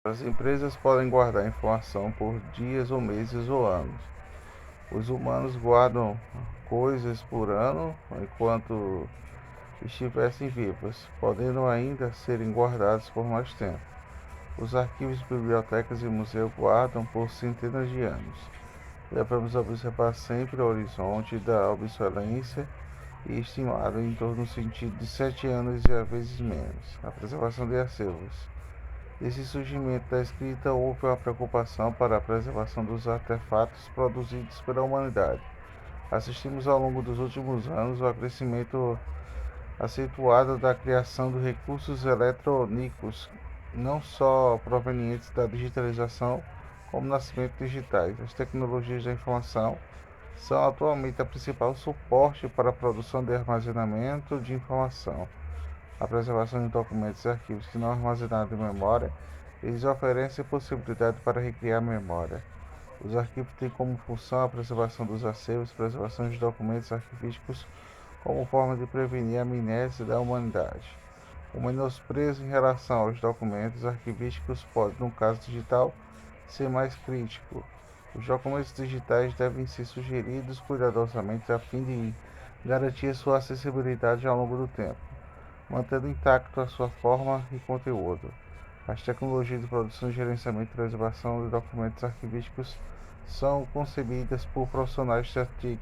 As empresas podem guardar informação por dias ou meses ou anos. Os humanos guardam coisas por ano enquanto estivessem vivos, podendo ainda serem guardados por mais tempo. Os arquivos, bibliotecas e museus guardam por centenas de anos. Devemos observar sempre o horizonte da obsolescência e estimado em torno do sentido de 7 anos e às vezes menos. A preservação de acervos. Desde o surgimento da escrita, houve uma preocupação para a preservação dos artefatos produzidos pela humanidade. Assistimos ao longo dos últimos anos ao crescimento acentuado da criação de recursos eletrônicos, não só provenientes da digitalização, como nascimento digitais. As tecnologias da informação são atualmente a principal suporte para a produção e armazenamento de informação. A preservação de documentos e arquivos que não armazenados em memória, eles oferecem possibilidade para recriar a memória. Os arquivos têm como função a preservação dos acervos, preservação de documentos arquivísticos como forma de prevenir a amnésia da humanidade. O menosprezo em relação aos documentos arquivísticos pode, no caso digital, ser mais crítico. Os documentos digitais devem ser sugeridos cuidadosamente a fim de garantir sua acessibilidade ao longo do tempo, mantendo intacto a sua forma e conteúdo. As tecnologias de produção, gerenciamento e preservação de documentos arquivísticos são concebidas por profissionais da TIC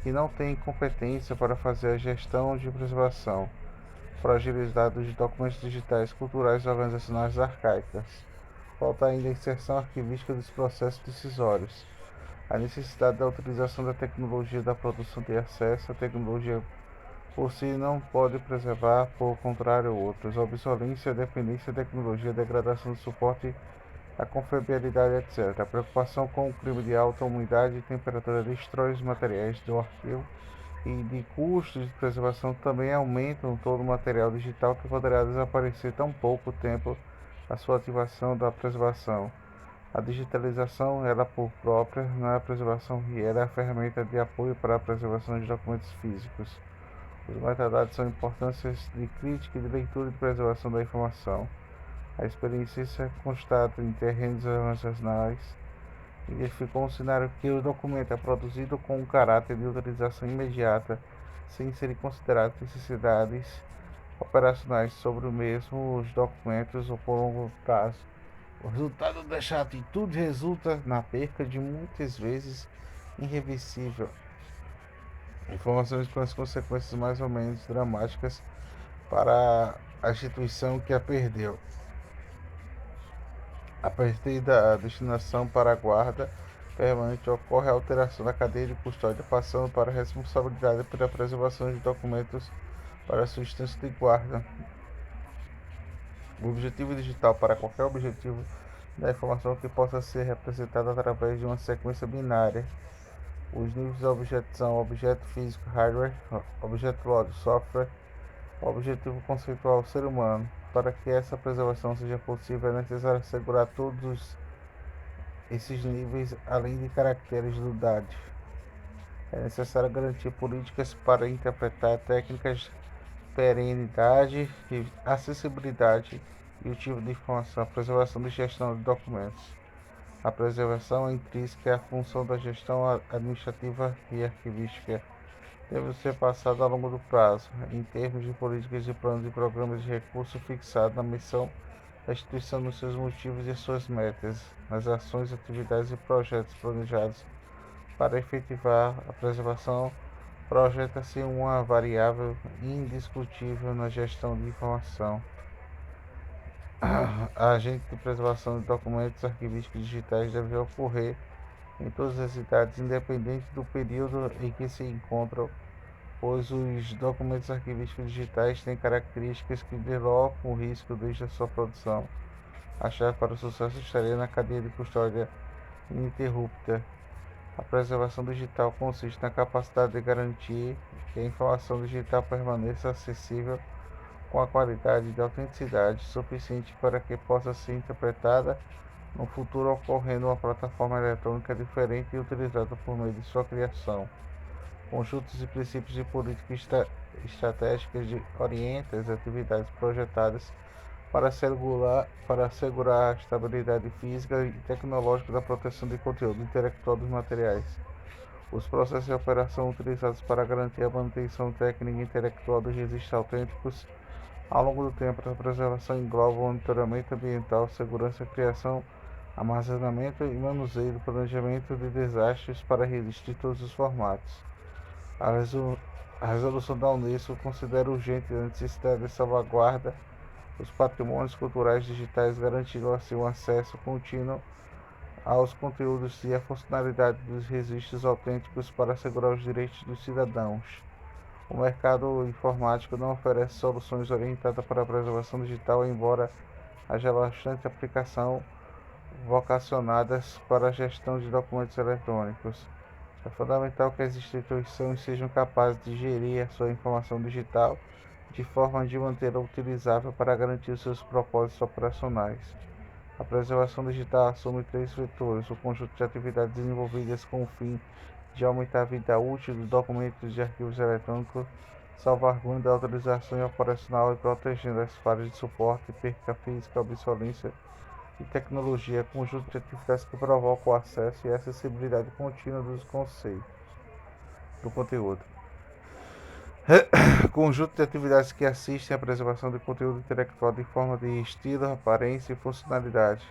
que não têm competência para fazer a gestão de preservação, fragilidade dos documentos digitais, culturais e organizacionais arcaicas. Falta ainda a inserção arquivística dos processos decisórios. A necessidade da utilização da tecnologia da produção de acesso à tecnologia por si não pode preservar, por contrário, outros. A obsolência, a dependência da tecnologia, a degradação do suporte, a confiabilidade, etc. A preocupação com o crime de alta umidade e temperatura destrói os materiais do arquivo e de custos de preservação também aumentam todo o material digital que poderá desaparecer tão pouco tempo a sua ativação da preservação. A digitalização, ela por própria, não é a preservação e ela é a ferramenta de apoio para a preservação de documentos físicos. Os metadados são importâncias de crítica, de leitura e de preservação da informação. A experiência constata em terrenos organizacionais identificou um cenário que o documento é produzido com um caráter de utilização imediata, sem serem consideradas necessidades operacionais sobre o mesmo os documentos ou por longo prazo. O resultado dessa atitude resulta na perca de muitas vezes irreversível informações com as consequências mais ou menos dramáticas para a instituição que a perdeu. A partir da destinação para a guarda permanente ocorre a alteração da cadeia de custódia, passando para a responsabilidade pela preservação de documentos para sua instância de guarda. O objetivo digital para qualquer objetivo da informação que possa ser representada através de uma sequência binária. Os níveis de objeto são objeto físico, hardware, objeto lógico, software, objetivo conceitual, ser humano. Para que essa preservação seja possível, é necessário assegurar todos esses níveis, além de caracteres do DAD. É necessário garantir políticas para interpretar técnicas de perenidade, de acessibilidade e o tipo de informação, a preservação e gestão de documentos. A preservação é intrínseca à função da gestão administrativa e arquivística. Deve ser passada ao longo do prazo, em termos de políticas de planos e programas de recurso fixado na missão da instituição, nos seus motivos e suas metas, nas ações, atividades e projetos planejados para efetivar a preservação. Projeta-se uma variável indiscutível na gestão de informação. A agente de preservação de documentos arquivísticos digitais deve ocorrer em todas as idades, independente do período em que se encontram, pois os documentos arquivísticos digitais têm características que deslocam o risco desde a sua produção. A chave para o sucesso estaria na cadeia de custódia ininterrupta. A preservação digital consiste na capacidade de garantir que a informação digital permaneça acessível com a qualidade de autenticidade suficiente para que possa ser interpretada no futuro, ocorrendo uma plataforma eletrônica diferente e utilizada por meio de sua criação. Conjuntos de princípios e políticas estratégicas orientam as atividades projetadas para assegurar a estabilidade física e tecnológica da proteção de conteúdo intelectual dos materiais. Os processos de operação utilizados para garantir a manutenção técnica e intelectual dos registros autênticos ao longo do tempo. A preservação engloba o monitoramento ambiental, segurança, criação, armazenamento e manuseio do planejamento de desastres para registros de todos os formatos. A resolução da Unesco considera urgente a necessidade de salvaguarda dos patrimônios culturais digitais, garantindo assim o acesso contínuo aos conteúdos e a funcionalidade dos registros autênticos para assegurar os direitos dos cidadãos. O mercado informático não oferece soluções orientadas para a preservação digital, embora haja bastante aplicação vocacionadas para a gestão de documentos eletrônicos. É fundamental que as instituições sejam capazes de gerir a sua informação digital de forma de mantê-la utilizável para garantir os seus propósitos operacionais. A preservação digital assume três vetores: o conjunto de atividades desenvolvidas com o fim de aumentar a vida útil dos documentos e arquivos eletrônicos, salvaguardando a utilização operacional e protegendo as falhas de suporte, perca física, obsolescência e tecnologia, conjunto de atividades que provocam o acesso e a acessibilidade contínua do conteúdo. Conjunto de atividades que assistem à preservação do conteúdo intelectual de forma de estilo, aparência e funcionalidade.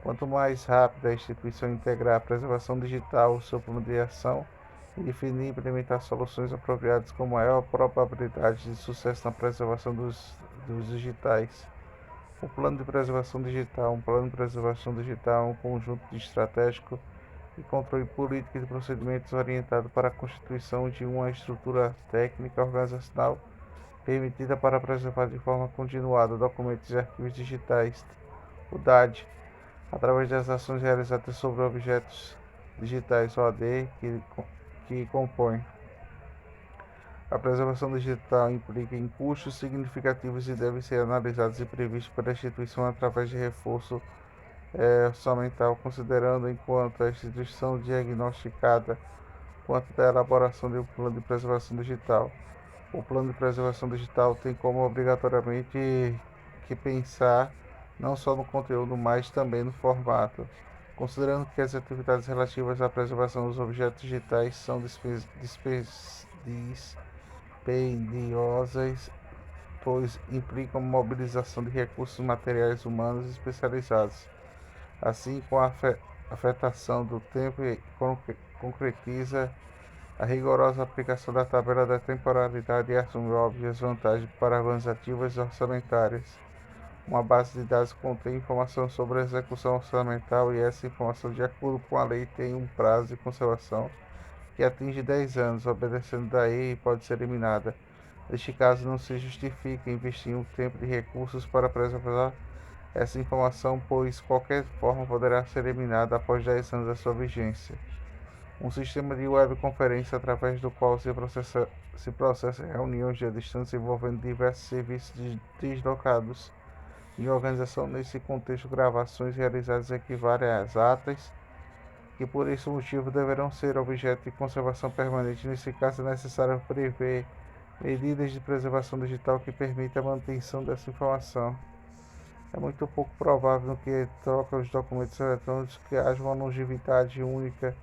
Quanto mais rápida a instituição integrar a preservação digital ao seu plano de ação e definir e implementar soluções apropriadas, com maior probabilidade de sucesso na preservação dos digitais. O plano de preservação digital. Um plano de preservação digital é um conjunto de estratégico e controle político de procedimentos orientado para a constituição de uma estrutura técnica organizacional permitida para preservar de forma continuada documentos e arquivos digitais, o DAD, através das ações realizadas sobre objetos digitais OAD que compõem. A preservação digital implica em custos significativos e deve ser analisados e previstos pela instituição através de reforço orçamental, considerando enquanto a instituição diagnosticada quanto da elaboração de um plano de preservação digital. O plano de preservação digital tem como obrigatoriamente que pensar não só no conteúdo, mas também no formato, considerando que as atividades relativas à preservação dos objetos digitais são dispendiosas, pois implicam mobilização de recursos materiais humanos especializados. Assim, com a afetação do tempo, concretiza a rigorosa aplicação da tabela da temporalidade e assume óbvias vantagens para organizativas e orçamentárias. Uma base de dados contém informação sobre a execução orçamental e essa informação, de acordo com a lei, tem um prazo de conservação que atinge 10 anos, obedecendo daí pode ser eliminada. Neste caso, não se justifica investir um tempo de recursos para preservar essa informação, pois qualquer forma poderá ser eliminada após 10 anos da sua vigência. Um sistema de webconferência através do qual se processa reuniões de distância envolvendo diversos serviços deslocados em organização. Nesse contexto, gravações realizadas equivalem às atas, que por esse motivo deverão ser objeto de conservação permanente. Nesse caso, é necessário prever medidas de preservação digital que permitam a manutenção dessa informação. É muito pouco provável que troca os documentos eletrônicos que haja uma longevidade única,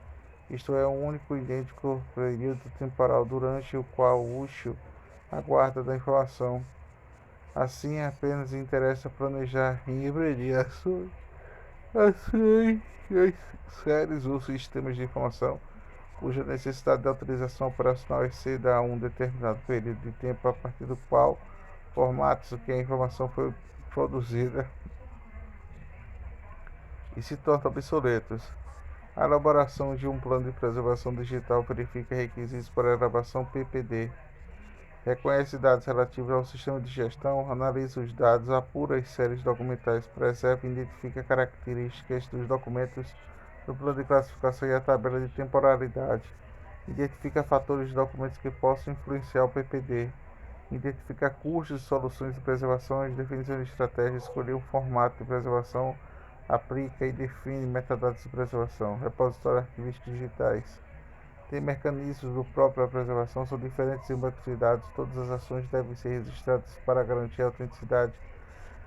isto é, um único e idêntico período temporal durante o qual o útil a guarda da informação. Assim, apenas interessa planejar em abreviações as séries ou sistemas de informação cuja necessidade de autorização operacional exceda a um determinado período de tempo, a partir do qual formatos que a informação foi produzida e se tornam obsoletos. A elaboração de um plano de preservação digital verifica requisitos para a elaboração PPD, reconhece dados relativos ao sistema de gestão, analisa os dados, apura as séries documentais, preserva e identifica características dos documentos do plano de classificação e a tabela de temporalidade, identifica fatores de documentos que possam influenciar o PPD, identifica custos, soluções de preservação, definição de estratégia, escolher um formato de preservação, aplica e define metadados de preservação, repositório arquivístico digitais. Tem mecanismos do próprio preservação, são diferentes em bancos de dados. Todas as ações devem ser registradas para garantir a autenticidade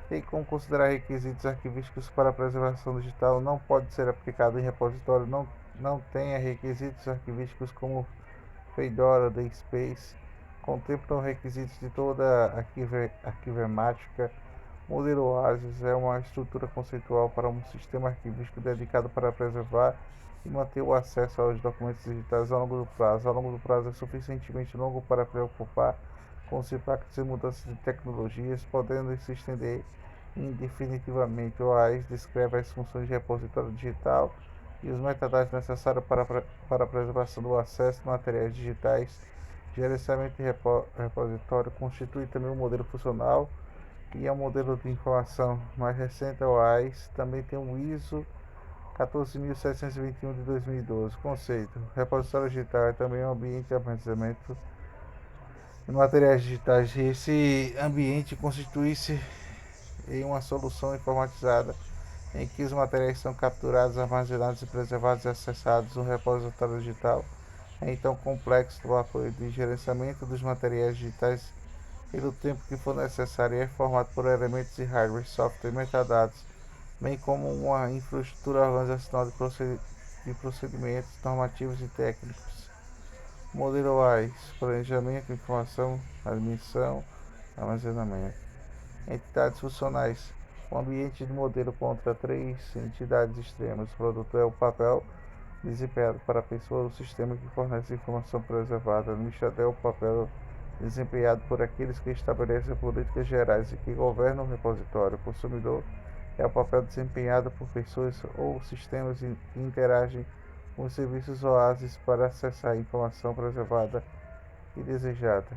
tem como considerar requisitos arquivísticos para a preservação digital, não pode ser aplicado em repositório, não tenha requisitos arquivísticos como Fedora, DSpace, contemplam requisitos de toda a arquivemática. Modelo Oasis é uma estrutura conceitual para um sistema arquivístico dedicado para preservar e manter o acesso aos documentos digitais ao longo do prazo. Ao longo do prazo é suficientemente longo para preocupar com os impactos e mudanças de tecnologias, podendo se estender indefinitivamente. O OAS descreve as funções de repositório digital e os metadados necessários para a preservação do acesso a materiais digitais. Gerenciamento de repositório constitui também um modelo funcional e é um modelo de informação mais recente. O OAS também tem o ISO 14721 de 2012. Conceito: repositório digital é também um ambiente de armazenamento de materiais digitais. Esse ambiente constitui-se em uma solução informatizada em que os materiais são capturados, armazenados, preservados e acessados. Um repositório digital é então complexo do apoio de gerenciamento dos materiais digitais pelo tempo que for necessário e é formado por elementos de hardware, software e metadados, bem como uma infraestrutura organizacional de procedimentos normativos e técnicos. Modelo AIS: planejamento, informação, admissão, armazenamento. Entidades funcionais: o ambiente de modelo contra três entidades extremas. O produto é o papel desempenhado para a pessoa ou sistema que fornece informação preservada. O administrador é o papel desempenhado por aqueles que estabelecem políticas gerais e que governam o repositório. O consumidor é o papel desempenhado por pessoas ou sistemas que interagem com os serviços OASIS para acessar a informação preservada e desejada.